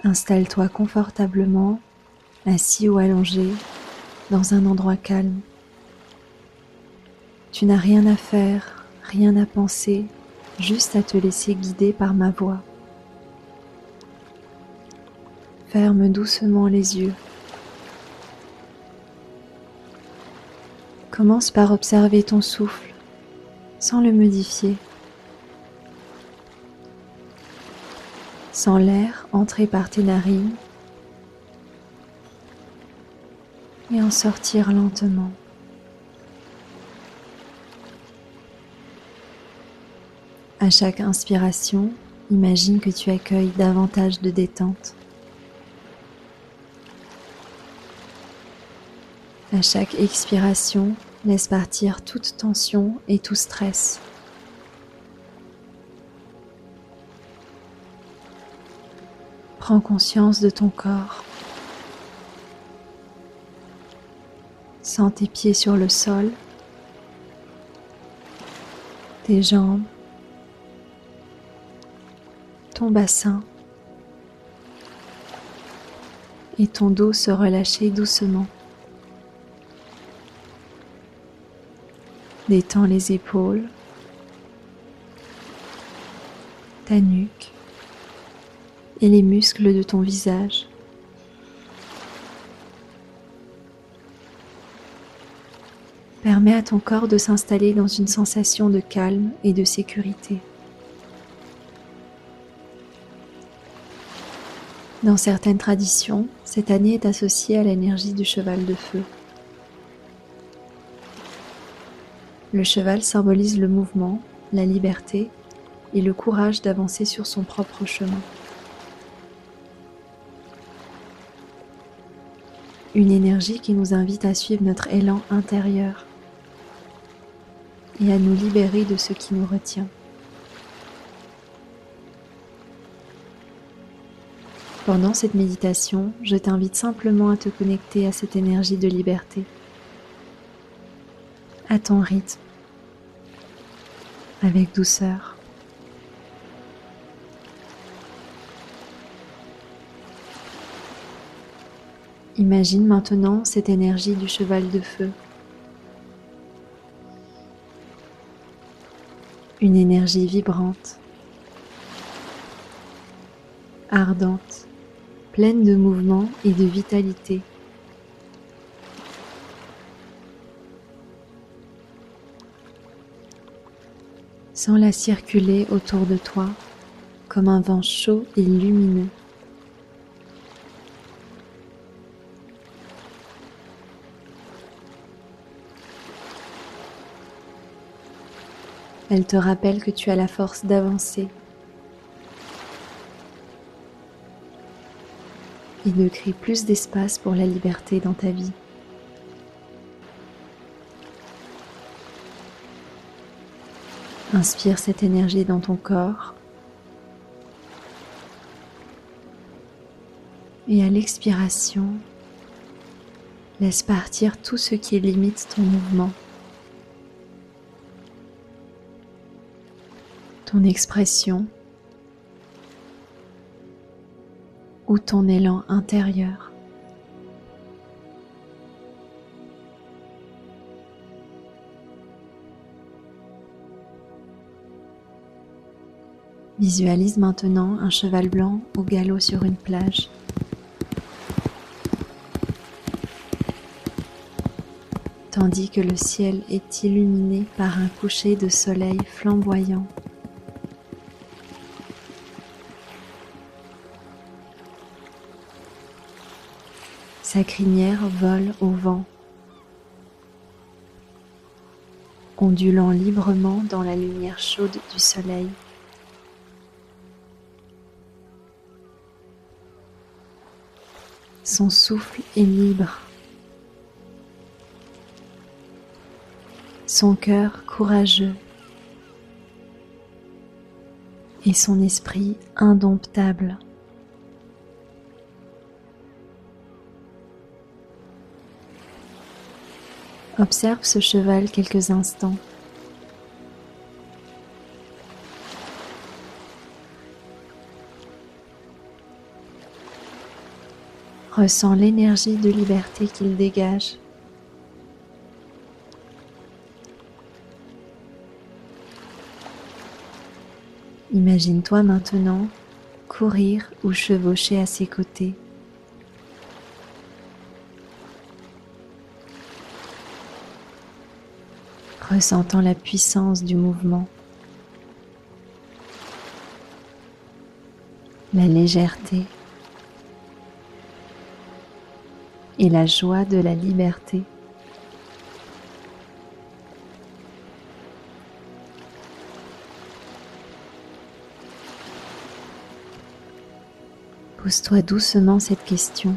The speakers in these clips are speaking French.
Installe-toi confortablement, assis ou allongé, dans un endroit calme. Tu n'as rien à faire, rien à penser, juste à te laisser guider par ma voix. Ferme doucement les yeux. Commence par observer ton souffle, sans le modifier. Sens l'air entrer par tes narines et en sortir lentement. À chaque inspiration, imagine que tu accueilles davantage de détente. À chaque expiration, laisse partir toute tension et tout stress. Prends conscience de ton corps. Sens tes pieds sur le sol, tes jambes, ton bassin et ton dos se relâcher doucement. Détends les épaules, ta nuque et les muscles de ton visage. Permets à ton corps de s'installer dans une sensation de calme et de sécurité. Dans certaines traditions, cette année est associée à l'énergie du cheval de feu. Le cheval symbolise le mouvement, la liberté et le courage d'avancer sur son propre chemin. Une énergie qui nous invite à suivre notre élan intérieur et à nous libérer de ce qui nous retient. Pendant cette méditation, je t'invite simplement à te connecter à cette énergie de liberté, à ton rythme, avec douceur. Imagine maintenant cette énergie du cheval de feu. Une énergie vibrante, ardente, pleine de mouvement et de vitalité. Sens-la circuler autour de toi comme un vent chaud et lumineux. Elle te rappelle que tu as la force d'avancer et de créer plus d'espace pour la liberté dans ta vie. Inspire cette énergie dans ton corps et à l'expiration, laisse partir tout ce qui limite ton mouvement, ton expression ou ton élan intérieur. Visualise maintenant un cheval blanc au galop sur une plage. Tandis que le ciel est illuminé par un coucher de soleil flamboyant. Sa crinière vole au vent, ondulant librement dans la lumière chaude du soleil. Son souffle est libre, son cœur courageux et son esprit indomptable. Observe ce cheval quelques instants. Ressens l'énergie de liberté qu'il dégage. Imagine-toi maintenant courir ou chevaucher à ses côtés. Ressentant la puissance du mouvement, la légèreté et la joie de la liberté. Pose-toi doucement cette question.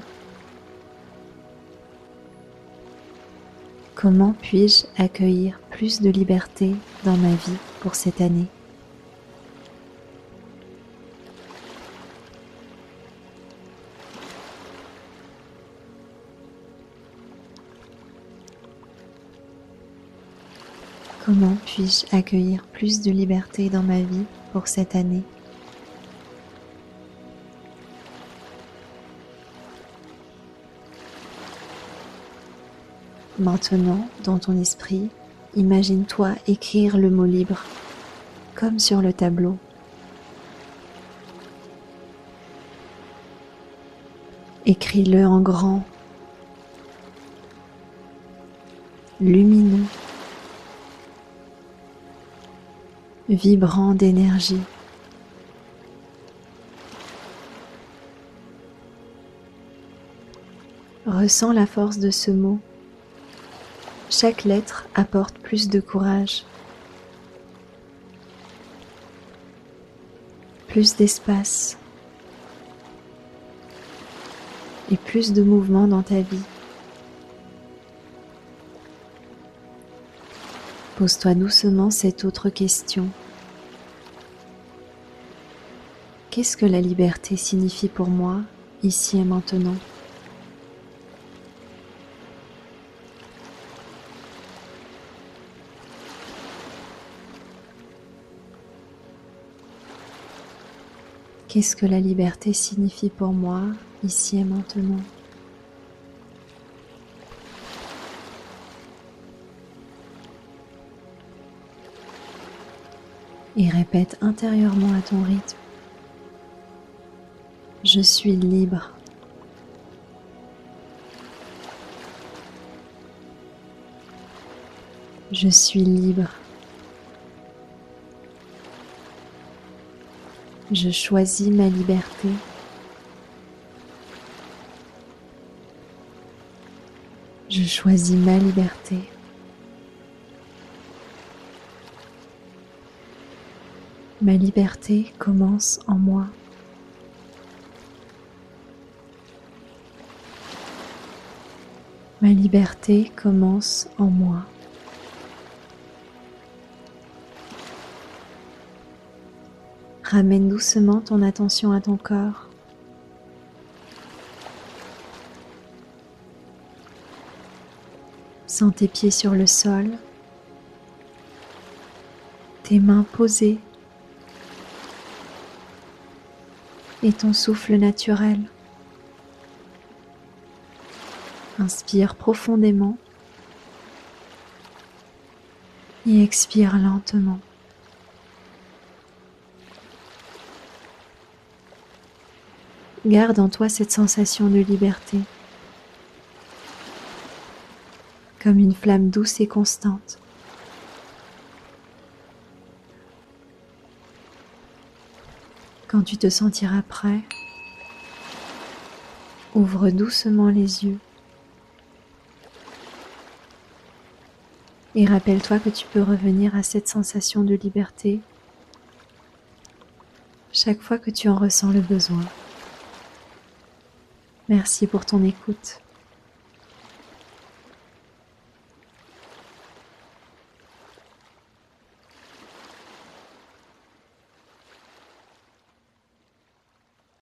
Comment puis-je accueillir plus de liberté dans ma vie pour cette année ? Comment puis-je accueillir plus de liberté dans ma vie pour cette année ? Maintenant, dans ton esprit, imagine-toi écrire le mot libre, comme sur le tableau. Écris-le en grand, lumineux, vibrant d'énergie. Ressens la force de ce mot. Chaque lettre apporte plus de courage, plus d'espace et plus de mouvement dans ta vie. Pose-toi doucement cette autre question. Qu'est-ce que la liberté signifie pour moi, ici et maintenant ? Qu'est-ce que la liberté signifie pour moi, ici et maintenant ? Et répète intérieurement à ton rythme. Je suis libre. Je suis libre. Je choisis ma liberté. Je choisis ma liberté. Ma liberté commence en moi. Ma liberté commence en moi. Ramène doucement ton attention à ton corps. Sens tes pieds sur le sol, tes mains posées et ton souffle naturel. Inspire profondément et expire lentement. Garde en toi cette sensation de liberté, comme une flamme douce et constante. Quand tu te sentiras prêt, ouvre doucement les yeux et rappelle-toi que tu peux revenir à cette sensation de liberté chaque fois que tu en ressens le besoin. Merci pour ton écoute.